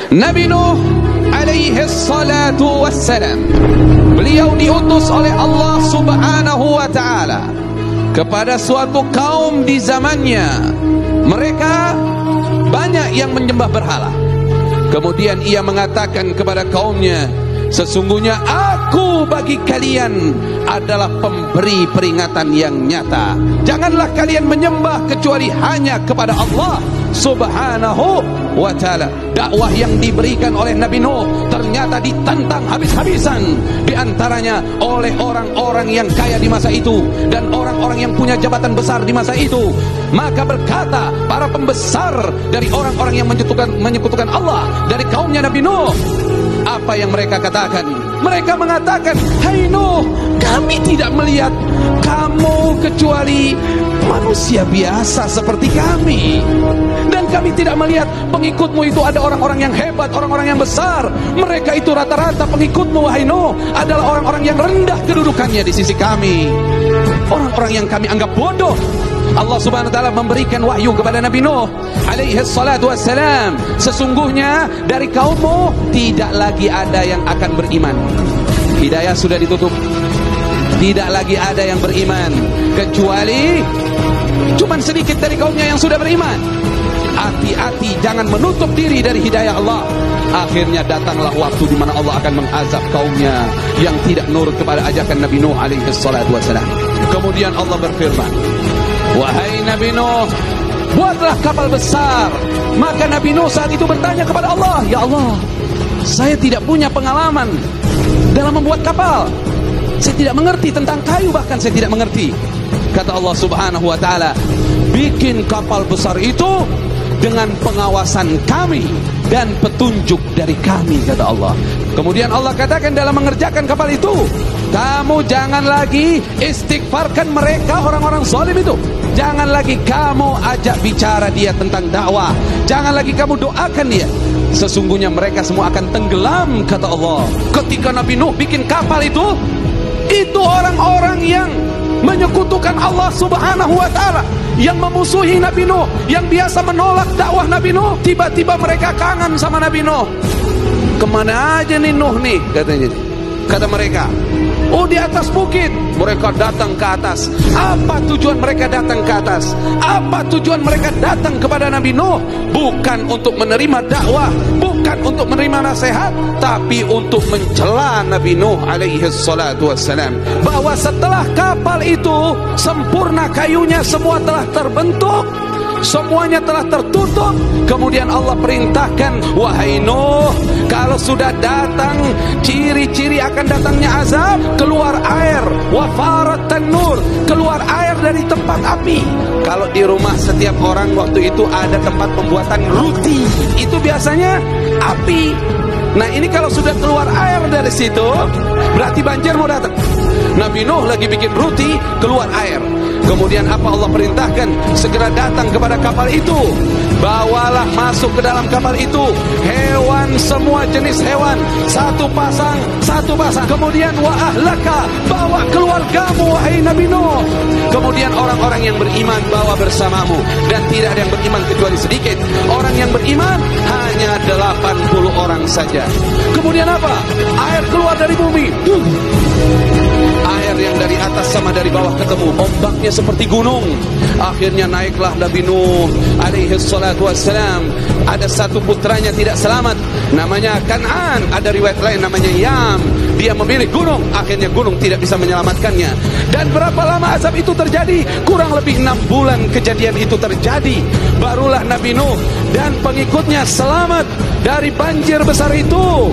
Nabi Nuh alaihi salatu wassalam, beliau diutus oleh Allah subhanahu wa ta'ala kepada suatu kaum di zamannya. Mereka banyak yang menyembah berhala. Kemudian ia mengatakan kepada kaumnya, sesungguhnya aku bagi kalian adalah pemberi peringatan yang nyata. Janganlah kalian menyembah kecuali hanya kepada Allah subhanahu wa ta'ala. Dakwah yang diberikan oleh Nabi Nuh ternyata ditentang habis-habisan, di antaranya oleh orang-orang yang kaya di masa itu dan orang-orang yang punya jabatan besar di masa itu. Maka berkata para pembesar dari orang-orang yang menyekutukan Allah dari kaumnya Nabi Nuh, apa yang mereka katakan? Mereka mengatakan, hai Nuh, kami tidak melihat kamu kecuali manusia biasa seperti kami, dan kami tidak melihat pengikutmu itu ada orang-orang yang hebat, orang-orang yang besar. Mereka itu rata-rata pengikutmu, wahai Nuh, adalah orang-orang yang rendah kedudukannya di sisi kami, orang-orang yang kami anggap bodoh. Allah subhanahu wa ta'ala memberikan wahyu kepada Nabi Nuh alaihi salatu wassalam, sesungguhnya dari kaummu tidak lagi ada yang akan beriman. Hidayah sudah ditutup, tidak lagi ada yang beriman kecuali cuman sedikit dari kaumnya yang sudah beriman. Hati-hati, jangan menutup diri dari hidayah Allah. Akhirnya datanglah waktu di mana Allah akan mengazab kaumnya yang tidak nurut kepada ajakan Nabi Nuh alaihi salatu wassalam. Kemudian Allah berfirman, wahai Nabi Nuh, buatlah kapal besar. Maka Nabi Nuh saat itu bertanya kepada Allah, ya Allah, saya tidak punya pengalaman dalam membuat kapal. Saya tidak mengerti tentang kayu, bahkan saya tidak mengerti. Kata Allah subhanahu wa ta'ala, bikin kapal besar itu dengan pengawasan kami dan petunjuk dari kami, kata Allah. Kemudian Allah katakan dalam mengerjakan kapal itu, kamu jangan lagi istighfarkan mereka, orang-orang zalim itu. Jangan lagi kamu ajak bicara dia tentang dakwah. Jangan lagi kamu doakan dia. Sesungguhnya mereka semua akan tenggelam, kata Allah. Ketika Nabi Nuh bikin kapal itu orang-orang yang menyekutukan Allah subhanahu wa ta'ala, yang memusuhi Nabi Nuh, yang biasa menolak dakwah Nabi Nuh, tiba-tiba mereka kangen sama Nabi Nuh. Kemana aja nih Nuh nih, katanya. Kata mereka, oh di atas bukit. Mereka datang ke atas. Apa tujuan mereka datang ke atas? Apa tujuan mereka datang kepada Nabi Nuh? Bukan untuk menerima dakwah, bukan untuk menerima nasihat, tapi untuk mencela Nabi Nuh alaihi salatu wassalam, bahwa setelah kapal itu sempurna, kayunya semua telah terbentuk, semuanya telah tertutup. Kemudian Allah perintahkan, wahai Nuh, kalau sudah datang ciri-ciri akan datangnya azab, keluar air, wafarat tanur, keluar air dari tempat api. Kalau di rumah setiap orang waktu itu ada tempat pembuatan roti, itu biasanya api. Nah ini kalau sudah keluar air dari situ, berarti banjir mau datang. Nabi Nuh lagi bikin roti, keluar air. Kemudian apa Allah perintahkan? Segera datang kepada kapal itu. Bawalah masuk ke dalam kapal itu hewan, semua jenis hewan, satu pasang. Kemudian wa ahlaka, bawa keluargamu wahai Nabi Nuh. Kemudian orang-orang yang beriman bawa bersamamu, dan tidak ada yang beriman kecuali sedikit. Orang yang beriman hanya 80 orang saja. Kemudian apa? Air keluar dari bumi. Air yang dari atas sama dari bawah ketemu, ombaknya seperti gunung. Akhirnya naiklah Nabi Nuh alaihi salatu wassalam. Ada satu putranya tidak selamat, namanya Kan'an. Ada riwayat lain namanya Yam. Dia memilih gunung, akhirnya gunung tidak bisa menyelamatkannya. Dan berapa lama azab itu terjadi? Kurang lebih 6 bulan kejadian itu terjadi. Barulah Nabi Nuh dan pengikutnya selamat dari banjir besar itu.